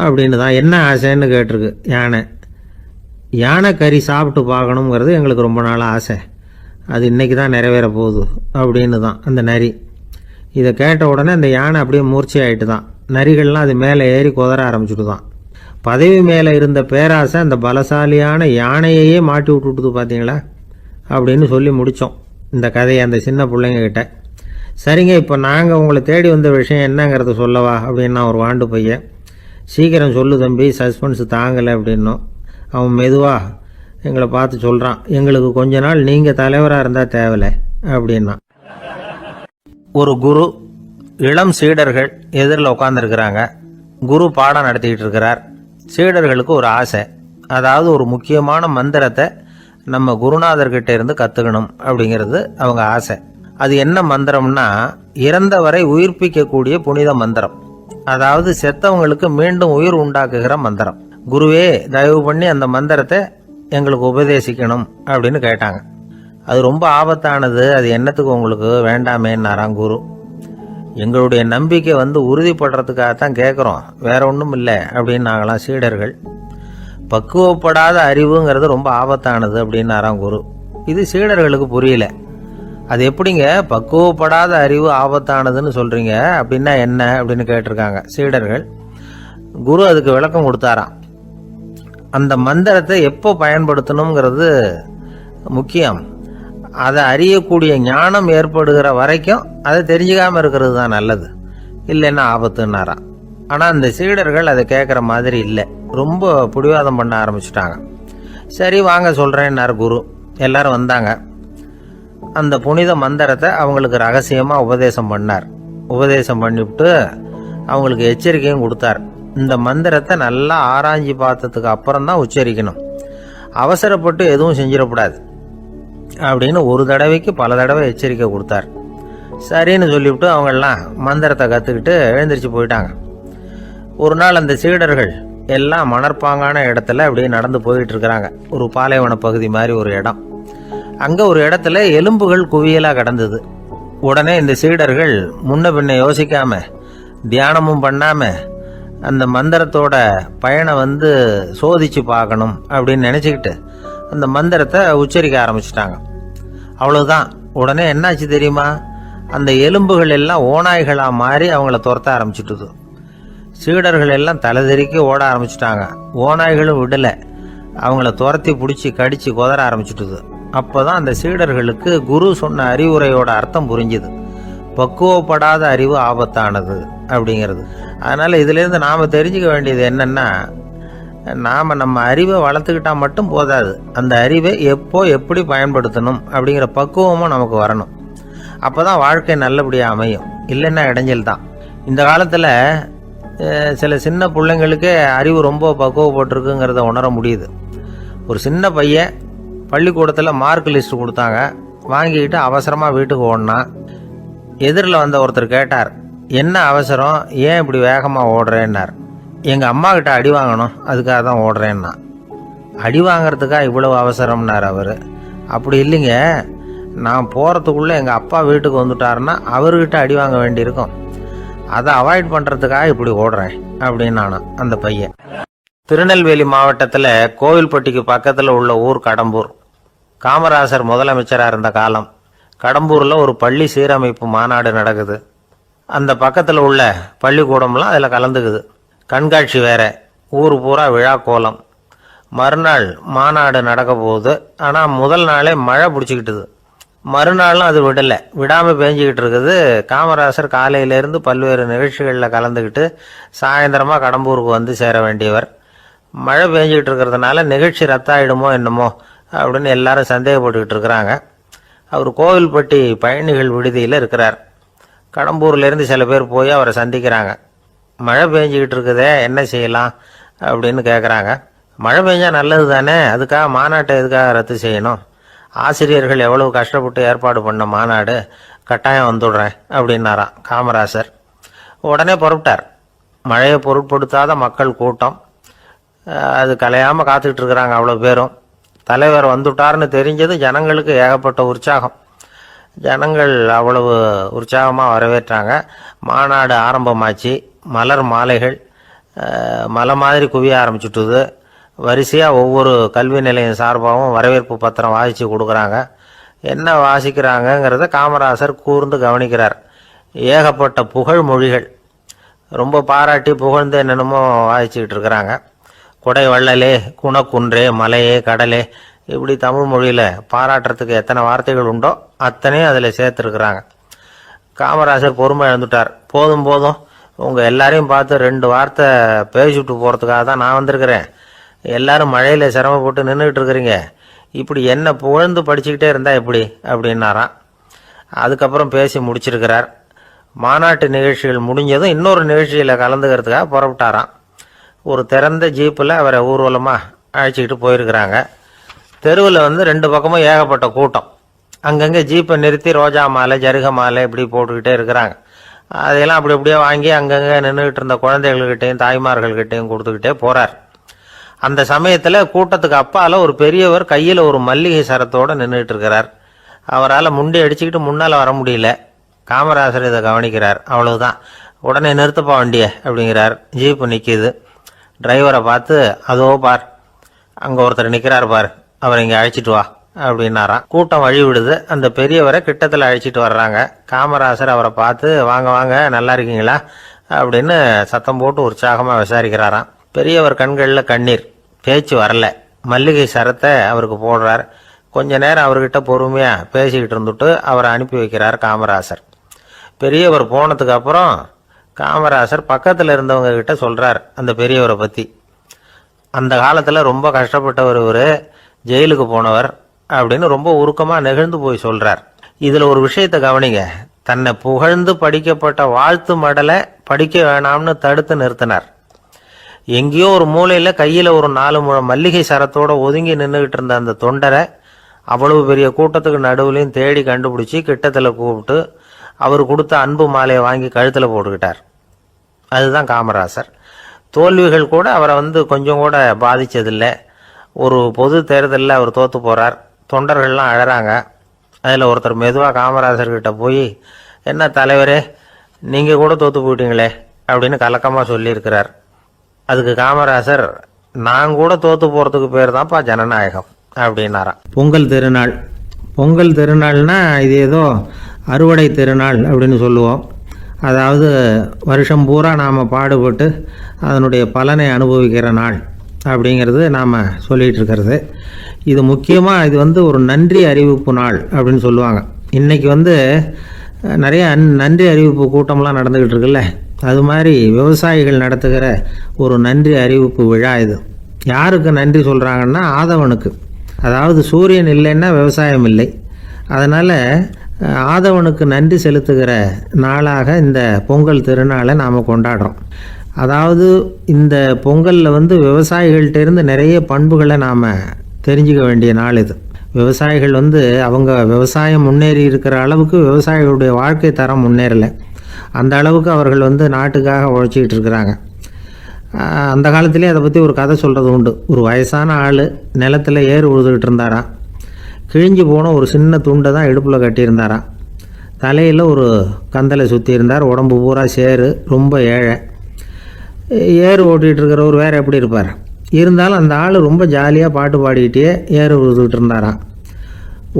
அப்படின்னு தான். என்ன ஆசைன்னு கேட்டிருக்கு யானை. யானை கறி சாப்பிட்டு பார்க்கணுங்கிறது எங்களுக்கு ரொம்ப நாளாக ஆசை, அது இன்றைக்கி தான் நிறைவேற போகுது அப்படின்னு தான் அந்த நரி. இதை கேட்ட உடனே அந்த யானை அப்படியே மூர்ச்சி ஆகிட்டு தான். நரிகள்லாம் அது மேலே ஏறி குதற ஆரம்பிச்சுட்டு தான். பதவி மேலே இருந்த பேராசை அந்த பலசாலியான யானையையே மாட்டி விட்டுட்டுது பார்த்தீங்களா அப்படின்னு சொல்லி முடித்தோம் இந்த கதையை அந்த சின்ன பிள்ளைங்கக்கிட்ட. சரிங்க, இப்போ நாங்கள் உங்களை தேடி வந்த விஷயம் என்னங்கிறத சொல்லவா அப்படின்னா ஒரு வாண்டு பையன். சீக்கிரம் சொல்லு தம்பி, சஸ்பென்ஸ் தாங்கலை அப்படின்னோம். அவன் மெதுவாக எங்களை பார்த்து சொல்கிறான், எங்களுக்கு கொஞ்ச நாள் நீங்கள் தலைவராக இருந்தால் தேவலை அப்படின்னா. ஒரு குரு, இளம் சீடர்கள் எதிரில் உட்காந்துருக்கிறாங்க. குரு பாடம் நடத்திக்கிட்டு இருக்கிறார். சீடர்களுக்கு ஒரு ஆசை, அதாவது ஒரு முக்கியமான மந்திரத்தை நம்ம குருநாதர்கிட்ட இருந்து கற்றுக்கணும் அப்படிங்கிறது அவங்க ஆசை. அது என்ன மந்திரம்னா, இறந்தவரை உயிர்ப்பிக்கக்கூடிய புனித மந்திரம், அதாவது செத்தவங்களுக்கு மீண்டும் உயிர் உண்டாக்குகிற மந்திரம். குருவே தயவு பண்ணி அந்த மந்திரத்தை எங்களுக்கு உபதேசிக்கணும் அப்படின்னு கேட்டாங்க. அது ரொம்ப ஆபத்தானது, அது என்னத்துக்கு உங்களுக்கு வேண்டாமேன்னாராம் குரு. எங்களுடைய நம்பிக்கை உறுதிப்படுறதுக்காகத்தான் கேட்குறோம், வேற ஒன்றும் இல்லை அப்படின்னாங்களாம் சீடர்கள். பக்குவப்படாத அறிவுங்கிறது ரொம்ப ஆபத்தானது அப்படின்னாராம் குரு. இது சீடர்களுக்கு புரியல. அது எப்படிங்க பக்குவப்படாத அறிவு ஆபத்தானதுன்னு சொல்றீங்க, அப்படின்னா என்ன அப்படின்னு கேட்டிருக்காங்க சீடர்கள். குரு அதுக்கு விளக்கம் கொடுத்தாராம். அந்த மந்திரத்தை எப்போ பயன்படுத்தணுங்கிறது முக்கியம். அதை அறியக்கூடிய ஞானம் ஏற்படுகிற வரைக்கும் அதை தெரிஞ்சுக்காம இருக்கிறது தான் நல்லது, இல்லைன்னா ஆபத்துன்னாராம். ஆனால் அந்த சீடர்கள் அதை கேட்குற மாதிரி இல்லை, ரொம்ப பிடிவாதம் பண்ண ஆரம்பிச்சுட்டாங்க. சரி வாங்க சொல்கிறேன்னார் குரு. எல்லாரும் வந்தாங்க. அந்த புனித மந்திரத்தை அவங்களுக்கு ரகசியமாக உபதேசம் பண்ணார். உபதேசம் பண்ணிவிட்டு அவங்களுக்கு எச்சரிக்கையும் கொடுத்தார். இந்த மந்திரத்தை நல்லா ஆராய்ச்சி பார்த்ததுக்கு அப்புறம் தான் உச்சரிக்கணும், அவசரப்பட்டு எதுவும் செஞ்சிடக்கூடாது அப்படின்னு ஒரு தடவைக்கு பல தடவை எச்சரிக்கை கொடுத்தார். சரின்னு சொல்லிவிட்டு அவங்கெல்லாம் மந்திரத்தை கற்றுக்கிட்டு எழுந்திரிச்சு போயிட்டாங்க. ஒரு நாள் அந்த சீடர்கள் எல்லாம் மணற்பாங்கான இடத்துல அப்படியே நடந்து போயிட்டு இருக்கிறாங்க. ஒரு பாலைவன பகுதி மாதிரி ஒரு இடம். அங்கே ஒரு இடத்துல எலும்புகள் குவியலாக கிடந்தது. உடனே இந்த சீடர்கள் முன்ன பின்ன யோசிக்காம, தியானமும் பண்ணாம, அந்த மந்திரத்தோட பயனை சோதிச்சு பார்க்கணும் அப்படின்னு நினச்சிக்கிட்டு அந்த மந்திரத்தை உச்சரிக்க ஆரம்பிச்சிட்டாங்க. அவ்வளவுதான். உடனே என்னாச்சு தெரியுமா? அந்த எலும்புகள் எல்லாம் ஓநாய்களாக மாறி அவங்கள துரத்த ஆரம்பிச்சுட்டுது. சீடர்கள் எல்லாம் தலைதெறிக்க ஓட ஆரம்பிச்சிட்டாங்க. ஓநாய்களும் விடலை, அவங்கள துரத்தி பிடிச்சி கடிச்சு கொதற ஆரம்பிச்சுட்டுது. அப்போதான் அந்த சீடர்களுக்கு குரு சொன்ன அறிவுரையோட அர்த்தம் புரிஞ்சுது. பக்குவப்படாத அறிவு ஆபத்தானது அப்படிங்கிறது. அதனால இதுலேருந்து நாம் தெரிஞ்சுக்க வேண்டியது என்னன்னா, நாம் நம்ம அறிவை வளர்த்துக்கிட்டா மட்டும் போதாது, அந்த அறிவை எப்போ எப்படி பயன்படுத்தணும் அப்படிங்கிற பக்குவமும் நமக்கு வரணும். அப்போ தான் வாழ்க்கை நல்லபடியாக அமையும், இல்லைன்னா இடைஞ்சல் தான். இந்த காலத்தில் சில சின்ன பிள்ளைங்களுக்கே அறிவு ரொம்ப பக்குவப்பட்டிருக்குங்கிறத உணர முடியுது. ஒரு சின்ன பையன் பள்ளிக்கூடத்தில் மார்க் லிஸ்ட் கொடுத்தாங்க, வாங்கிக்கிட்டு அவசரமாக வீட்டுக்கு ஓடினான். எதிரில் வந்த ஒருத்தர் கேட்டார், என்ன அவசரம், ஏன் இப்படி வேகமாக ஓடுறேன்னார். எங்கள் அம்மா கிட்ட அடி வாங்கணும், அதுக்காக தான் ஓடுறேன்னா. அடி வாங்கிறதுக்கா இவ்வளவு அவசரம்னார் அவர். அப்படி இல்லைங்க, நான் போகிறதுக்குள்ளே எங்கள் அப்பா வீட்டுக்கு வந்துட்டாருன்னா அவர்கிட்ட அடி வாங்க வேண்டியிருக்கும், அதை அவாய்ட் பண்ணுறதுக்காக இப்படி ஓடுறேன் அப்படின்னு நானும் அந்த பையன். திருநெல்வேலி மாவட்டத்தில் கோவில்பட்டிக்கு பக்கத்தில் உள்ள ஊர் கடம்பூர். காமராசர் முதலமைச்சராக இருந்த காலம். கடம்பூரில் ஒரு பள்ளி சீரமைப்பு மாநாடு நடக்குது. அந்த பக்கத்தில் உள்ள பள்ளிக்கூடம்லாம் அதில் கலந்துக்குது. கண்காட்சி வேற, ஊர் பூரா விழா கோலம். மறுநாள் மாநாடு நடக்க போகுது. ஆனால் முதல் நாளே மழை பிடிச்சிக்கிட்டுது. மறுநாளும் அது விடாமல் பேஞ்சிக்கிட்டு இருக்குது. காமராசர் காலையிலேருந்து பல்வேறு நிகழ்ச்சிகளில் கலந்துக்கிட்டு சாயந்தரமாக கடம்பூருக்கு வந்து சேர வேண்டியவர். மழை பேஞ்சிக்கிட்டு இருக்கிறதுனால நிகழ்ச்சி ரத்தாயிடுமோ என்னமோ அப்படின்னு எல்லாரும் சந்தேகப்பட்டுக்கிட்டு இருக்கிறாங்க. அவர் கோவில்பட்டி பயணிகள் விடுதியில் இருக்கிறார். கடம்பூர்லேருந்து சில பேர் போய் அவரை சந்திக்கிறாங்க. மழை பெஞ்சிக்கிட்டு இருக்குதே, என்ன செய்யலாம் அப்படின்னு கேட்குறாங்க. மழை பெஞ்சால் நல்லது தானே, அதுக்காக மாநாட்டை எதுக்காக ரத்து செய்யணும்? ஆசிரியர்கள் எவ்வளவு கஷ்டப்பட்டு ஏற்பாடு பண்ண மாநாடு, கட்டாயம் வந்துடுறேன் அப்படின்னாராம் காமராசர். உடனே புறப்பட்டார். மழையை பொருட்படுத்தாத மக்கள் கூட்டம், அது கலையாமல் காத்துக்கிட்டு இருக்கிறாங்க அவ்வளோ பேரும். தலைவர் வந்துட்டார்னு தெரிஞ்சது ஜனங்களுக்கு ஏகப்பட்ட உற்சாகம். ஜனங்கள் அவ்வளவு உற்சாகமாக வரவேற்றாங்க. மாநாடு ஆரம்பமாச்சு. மலர் மாலைகள் மலை மாதிரி குவிய ஆரம்பிச்சுட்டுது. வரிசையாக ஒவ்வொரு கல்வி நிலையம் சார்பாகவும் வரவேற்பு பத்திரம் வாசித்து கொடுக்குறாங்க. என்ன வாசிக்கிறாங்கங்கிறத காமராசர் கூர்ந்து கவனிக்கிறார். ஏகப்பட்ட புகழ் மொழிகள், ரொம்ப பாராட்டி புகழ்ந்து என்னென்னமோ வாசிச்சுக்கிட்டு இருக்கிறாங்க. கொடை வள்ளலே, குணக்குன்றே, மலையே, கடலே, இப்படி தமிழ் மொழியில் பாராட்டுறதுக்கு எத்தனை வார்த்தைகள் உண்டோ அத்தனையும் அதில் சேர்த்துருக்குறாங்க. காமராசர் பொறுமை இழந்துட்டார். போதும் போதும், உங்கள் எல்லாரையும் பார்த்து 2 வார்த்தை பேசிவிட்டு போகிறதுக்காக தான் நான் வந்திருக்கிறேன். எல்லாரும் மழையில் சிரமப்பட்டு நின்றுக்கிட்டு இருக்கிறீங்க, இப்படி என்ன புகழ்ந்து படிச்சுக்கிட்டே இருந்தால் எப்படி அப்படின்னாராம். அதுக்கப்புறம் பேசி முடிச்சிருக்கிறார். மாநாட்டு நிகழ்ச்சிகள் முடிஞ்சதும் இன்னொரு நிகழ்ச்சியில் கலந்துக்கிறதுக்காக புறப்பட்டாராம். ஒரு திறந்த ஜீப்பில் அவரை ஊர்வலமாக அழைச்சிக்கிட்டு போயிருக்கிறாங்க. தெருவில் 2 பக்கமும் ஏகப்பட்ட கூட்டம். அங்கங்கே ஜீப்பை நிறுத்தி ரோஜா மாலை, ஜருக மாலை இப்படி போட்டுக்கிட்டே இருக்கிறாங்க. அதையெல்லாம் அப்படி அப்படியே வாங்கி அங்கங்கே நின்றுக்கிட்டு இருந்த குழந்தைகள்கிட்டையும் தாய்மார்கள்கிட்டையும் கொடுத்துக்கிட்டே போகிறார். அந்த சமயத்தில் கூட்டத்துக்கு அப்பால் ஒரு பெரியவர் கையில் ஒரு மல்லிகை சரத்தோடு நின்றுட்டு இருக்கிறார். அவரால் முண்டி அடிச்சுக்கிட்டு முன்னால் வர முடியல. காமராசர் இதை கவனிக்கிறார். அவ்வளவுதான். உடனே நிறுத்தப்பா வண்டியை அப்படிங்கிறார். ஜீப்பு நிற்கிது. டிரைவரை பார்த்து, அதோ பார், அங்கே ஒருத்தர் நிற்கிறார் பார், அவரை இங்கே அழைச்சிட்டு வா அப்படின்னாராம். கூட்டம் வழி விடுது. அந்த பெரியவரை கிட்டத்தில் அழைச்சிட்டு வர்றாங்க. காமராசர் அவரை பார்த்து, வாங்க வாங்க, நல்லா இருக்கீங்களா அப்படின்னு சத்தம் போட்டு உற்சாகமாக விசாரிக்கிறாராம். பெரியவர் கண்களில் கண்ணீர், பேச்சு வரல. மல்லிகை சரத்தை அவருக்கு போடுறார். கொஞ்ச நேரம் அவர்கிட்ட பொறுமையாக பேசிக்கிட்டு இருந்துட்டு அவரை அனுப்பி வைக்கிறார் காமராசர். பெரியவர் போனதுக்கு அப்புறம் காமராசர் பக்கத்தில் இருந்தவங்க கிட்ட சொல்கிறார் அந்த பெரியவரை பற்றி. அந்த காலத்தில் ரொம்ப கஷ்டப்பட்டவர் இவர், ஜெயிலுக்கு போனவர் அப்படின்னு ரொம்ப உருக்கமாக நெகிழ்ந்து போய் சொல்கிறார். இதில் ஒரு விஷயத்தை கவனிங்க. தன்னை புகழ்ந்து படிக்கப்பட்ட வாழ்த்து மடலை படிக்க வேணாம்னு தடுத்து நிறுத்தினார். எங்கேயோ ஒரு மூலையில் கையில் ஒரு 4 முழம் மல்லிகை சரத்தோடு ஒதுங்கி நின்றுக்கிட்டு இருந்த அந்த தொண்டரை அவ்வளவு பெரிய கூட்டத்துக்கு நடுவுலையும் தேடி கண்டுபிடிச்சி கிட்டத்தில் கூப்பிட்டு அவர் கொடுத்த அன்பு மாலையை வாங்கி கழுத்தில் போட்டுக்கிட்டார். அதுதான் காமராசர். தோல்விகள் கூட அவரை கொஞ்சம் கூட பாதித்ததில்லை. ஒரு பொது தேர்தலில் அவர் தோற்று போகிறார். தொண்டர்கள்லாம் அழறாங்க. அதில் ஒருத்தர் மெதுவாக காமராசர்கிட்ட போய், என்ன தலைவரே, நீங்கள் கூட தோற்று போயிட்டீங்களே அப்படின்னு கலக்கமாக சொல்லியிருக்கிறார். அதுக்கு காமராசர், நான் கூட தோற்று போகிறதுக்கு பேர் தான்ப்பா ஜனநாயகம் அப்படின்னாராம். பொங்கல் திருநாள். பொங்கல் திருநாள்னா இது ஏதோ அறுவடை திருநாள் அப்படின்னு சொல்லுவோம். அதாவது வருஷம் பூரா நாம் பாடுபட்டு அதனுடைய பலனை அனுபவிக்கிற நாள் அப்படிங்கிறது நாம் சொல்லிகிட்டு இருக்கிறது. இது முக்கியமாக இது ஒரு நன்றி அறிவிப்பு நாள் அப்படின்னு சொல்லுவாங்க. இன்றைக்கி நிறைய நன்றி அறிவிப்பு கூட்டம்லாம் நடந்துக்கிட்டு இருக்குல்ல, அது மாதிரி விவசாயிகள் நடத்துகிற ஒரு நன்றி அறிவிப்பு விழா இது. யாருக்கு நன்றி சொல்கிறாங்கன்னா ஆதவனுக்கு. அதாவது சூரியன் இல்லைன்னா விவசாயம் இல்லை. அதனால் ஆதவனுக்கு நன்றி செலுத்துகிற நாளாக இந்த பொங்கல் திருநாளை நாம் கொண்டாடுறோம். அதாவது இந்த பொங்கலில் விவசாயிகள்கிட்டேருந்து நிறைய பண்புகளை நாம் தெரிஞ்சுக்க வேண்டிய நாள் இது. விவசாயிகள் அவங்க விவசாயம் முன்னேறி இருக்கிற அளவுக்கு விவசாயிகளுடைய வாழ்க்கை தரம் முன்னேறலை. அந்த அளவுக்கு அவர்கள் நாட்டுக்காக உழைச்சிக்கிட்டு இருக்கிறாங்க. அந்த காலத்திலே அதை பற்றி ஒரு கதை சொல்கிறது உண்டு. ஒரு வயசான ஆள் நிலத்தில் ஏறு உழுதுகிட்டு இருந்தாராம். கிழிஞ்சு போன ஒரு சின்ன துண்டை தான் இடுப்பில் கட்டியிருந்தாராம். தலையில் ஒரு கந்தலை சுற்றி இருந்தார். உடம்பு பூரா சேரு, ரொம்ப ஏழை. ஏறு ஓட்டிகிட்டு இருக்கிறவர் வேறு எப்படி இருப்பார்? இருந்தாலும் அந்த ஆள் ரொம்ப ஜாலியாக பாட்டு பாடிக்கிட்டே ஏறு உழுதுகிட்டு இருந்தாராம்.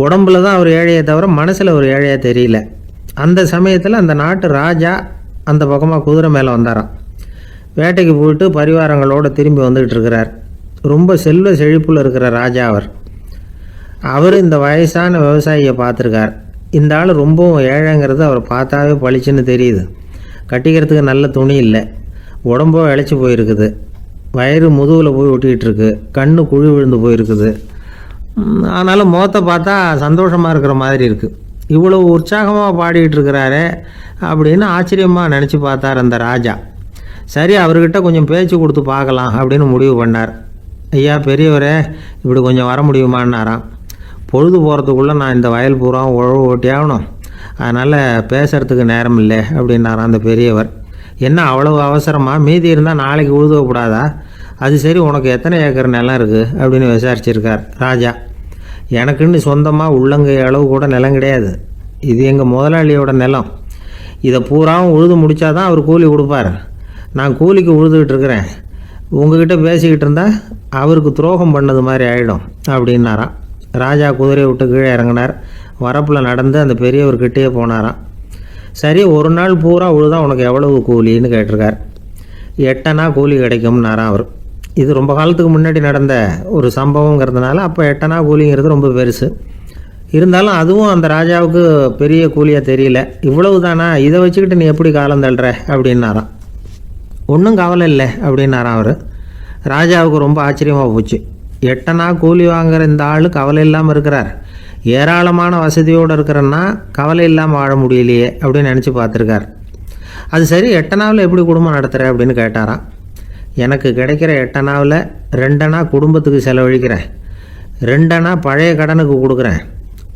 உடம்புல தான் அவர் ஏழையை தவிர மனசில் ஒரு ஏழையாக தெரியல. அந்த சமயத்தில் அந்த நாட்டு ராஜா அந்த பக்கமாக குதிரை மேலே வந்தாராம். வேட்டைக்கு போயிட்டு பரிவாரங்களோடு திரும்பி வந்துக்கிட்டு இருக்கிறார். ரொம்ப செல்வ செழிப்பில் இருக்கிற ராஜா அவர் இந்த வயசான விவசாயியை பார்த்துருக்கார். இந்த ஆள் ரொம்பவும் ஏழைங்கிறது அவர் பார்த்தாவே பளிச்சுன்னு தெரியுது. கட்டிக்கிறதுக்கு நல்ல துணி இல்லை, உடம்போ இழைச்சி போயிருக்குது, வயிறு முதுகில் போய் ஒட்டிக்கிட்டு இருக்கு, கண்ணு குழி விழுந்து போயிருக்குது. ஆனாலும் முகத்தை பார்த்தா சந்தோஷமாக இருக்கிற மாதிரி இருக்குது. இவ்வளோ உற்சாகமாக பாடிக்கிட்டு இருக்கிறாரே அப்படின்னு ஆச்சரியமாக நினச்சி பார்த்தார் அந்த ராஜா. சரி, அவர்கிட்ட கொஞ்சம் பேச்சு கொடுத்து பார்க்கலாம் அப்படின்னு முடிவு பண்ணார். ஐயா பெரியவரே, இப்படி கொஞ்சம் வர முடியுமான்னாராம். பொழுது போகிறதுக்குள்ளே நான் இந்த வயல் பூரா உழவு ஓட்டி ஆகணும், அதனால் பேசுகிறதுக்கு நேரம் இல்லை அப்படின்னாராம் அந்த பெரியவர். என்ன அவ்வளவு அவசரமாக? மீதி இருந்தால் நாளைக்கு உழுதக்கூடாதா? அது சரி, உனக்கு எத்தனை ஏக்கர் நிலம் இருக்குது அப்படின்னு விசாரிச்சிருக்கார் ராஜா. எனக்குன்னு சொந்தமாக உள்ளங்கை அளவு கூட நிலம் கிடையாது. இது எங்கள் முதலாளியோட நிலம். இதை பூராவும் உழுது முடித்தாதான் அவர் கூலி கொடுப்பார். நான் கூலிக்கு உழுதுகிட்டு இருக்கிறேன். உங்ககிட்ட பேசிக்கிட்டு இருந்தால் அவருக்கு துரோகம் பண்ணது மாதிரி ஆகிடும் அப்படின்னாராம். ராஜா குதிரையை விட்டு கீழே இறங்கினார். வரப்பில் நடந்து அந்த பெரியவர்கிட்டயே போனாராம். சரி, ஒரு நாள் பூரா உழுதா உனக்கு எவ்வளவு கூலின்னு கேட்டிருக்கார். 8 அணா கூலி கிடைக்கும்னாராம் அவர். இது ரொம்ப காலத்துக்கு முன்னாடி நடந்த ஒரு சம்பவங்கிறதுனால அப்போ 8 அணா கூலிங்கிறது ரொம்ப பெருசு. இருந்தாலும் அதுவும் அந்த ராஜாவுக்கு பெரிய கூலியாக தெரியல. இவ்வளவு தானா, இதை வச்சுக்கிட்டு நீ எப்படி காலம் தள்ளுற அப்படின்னாராம். ஒன்றும் கவலை இல்லை அப்படின்னாராம் அவர். ராஜாவுக்கு ரொம்ப ஆச்சரியமாக போச்சு. 8 அணா கூலி வாங்குகிற இந்த ஆள் கவலை இல்லாமல் இருக்கிறார், ஏராளமான வசதியோடு இருக்கிறன்னா கவலை இல்லாமல் வாழ முடியலையே அப்படின்னு நினச்சி பார்த்துருக்கார். அது சரி, 8 அணாவில் எப்படி குடும்பம் நடத்துகிற அப்படின்னு கேட்டாராம். எனக்கு கிடைக்கிற 8 அணாவில் 2 அணா குடும்பத்துக்கு செலவழிக்கிறேன், 2 அணா பழைய கடனுக்கு கொடுக்குறேன்,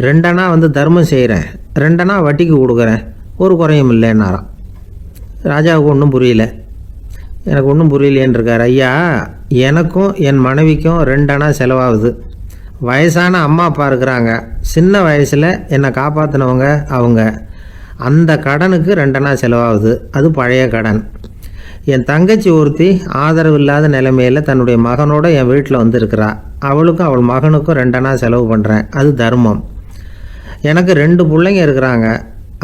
2 அணா தர்மம் செய்கிறேன், 2 அணா வட்டிக்கு கொடுக்குறேன், ஒரு குறையும் இல்லைன்னாராம். ராஜாவுக்கு ஒன்றும் புரியல. எனக்கு ஒன்றும் புரியலேன்னு இருக்கார். ஐயா, எனக்கும் என் மனைவிக்கும் 2 அணா செலவாகுது, வயசான அம்மா அப்பா இருக்கிறாங்க. சின்ன வயசில் என்னை காப்பாற்றினவங்க அவங்க. அந்த கடனுக்கு 2 அணா செலவாகுது. அது பழைய கடன். என் தங்கச்சி ஒருத்தி ஆதரவு இல்லாத நிலைமையில் தன்னுடைய மகனோட என் வீட்டில் வந்திருக்கிறா. அவளுக்கும் அவள் மகனுக்கும் 2 அணா செலவு பண்ணுறேன். அது தர்மம். எனக்கு 2 பிள்ளைங்க இருக்கிறாங்க.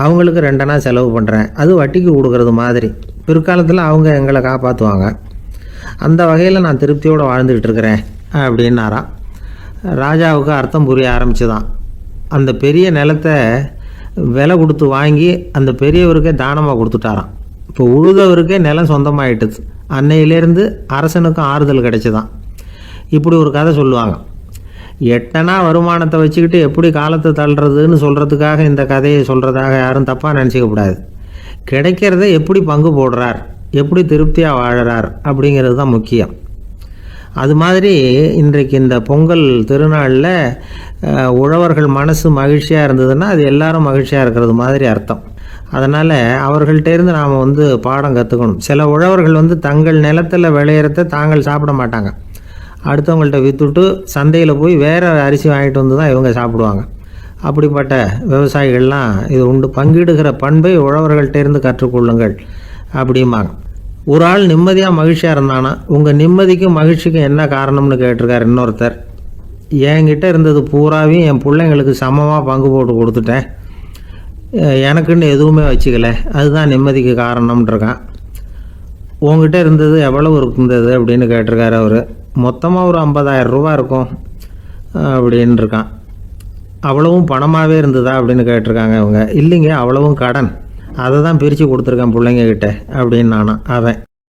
அவங்களுக்கு 2 அணா செலவு பண்ணுறேன். அது வட்டிக்கு கொடுக்கறது மாதிரி. பிற்காலத்தில் அவங்க எங்களை காப்பாற்றுவாங்க. அந்த வகையில் நான் திருப்தியோடு வாழ்ந்துக்கிட்டு இருக்கிறேன் அப்படின்னாராம். ராஜாவுக்கு அர்த்தம் புரிய ஆரம்பிச்சுதான். அந்த பெரிய நிலத்தை விலை கொடுத்து வாங்கி அந்த பெரியவருக்கே தானமாக கொடுத்துட்டாராம். இப்போ உழுதவருக்கே நிலம் சொந்தமாயிட்டுது. அன்னையிலேருந்து அரசனுக்கும் ஆறுதல் கிடைச்சிதான். இப்படி ஒரு கதை சொல்லுவாங்க. 8 அணா வருமானத்தை வச்சுக்கிட்டு எப்படி காலத்தை தள்ளுறதுன்னு சொல்கிறதுக்காக இந்த கதையை சொல்கிறதாக யாரும் தப்பாக நினச்சிக்கக்கூடாது. கிடைக்கிறத எப்படி பங்கு போடுறார், எப்படி திருப்தியாக வாழறார் அப்படிங்கிறது தான் முக்கியம். அது மாதிரி இன்றைக்கு இந்த பொங்கல் திருநாளில் உழவர்கள் மனசு மகிழ்ச்சியாக இருந்ததுன்னா அது எல்லாரும் மகிழ்ச்சியாக இருக்கிறது மாதிரி அர்த்தம். அதனால் அவர்கள்ட்டேருந்து நாம் பாடம் கற்றுக்கணும். சில உழவர்கள் தங்கள் நிலத்தில் விளையிறத தாங்கள் சாப்பிட மாட்டாங்க. அடுத்தவங்கள்ட்ட விற்றுட்டு சந்தையில் போய் வேறு அரிசி வாங்கிட்டு வந்து தான் இவங்க சாப்பிடுவாங்க. அப்படிப்பட்ட விவசாயிகள்லாம் இது உண்டு. பங்கிடுகிற பண்பை உழவர்கள்ட்டேருந்து கற்றுக்கொள்ளுங்கள் அப்படிம்பாங்க. ஒரு ஆள் நிம்மதியாக மகிழ்ச்சியாக இருந்தானா, உங்கள் நிம்மதிக்கும் மகிழ்ச்சிக்கும் என்ன காரணம்னு கேட்டிருக்கார் இன்னொருத்தர். என்கிட்ட இருந்தது பூராவையும் என் பிள்ளைங்களுக்கு சமமாக பங்கு போட்டு கொடுத்துட்டேன், எனக்குன்னு எதுவுமே வச்சுக்கல, அதுதான் நிம்மதிக்கு காரணம்ன்றிருக்கான். உங்ககிட்ட இருந்தது எவ்வளவு இருந்தது அப்படின்னு கேட்டிருக்காரு அவர். மொத்தமாக ஒரு 50,000 ரூபா இருக்கும் அப்படின்னு இருக்கான். அவ்வளவும் பணமாகவே இருந்ததா அப்படின்னு கேட்டிருக்காங்க அவங்க. இல்லைங்க, அவ்வளவும் கடன், அதை தான் பிரித்து கொடுத்துருக்கேன் பிள்ளைங்கக்கிட்ட அப்படின்னு நானும் அவன்.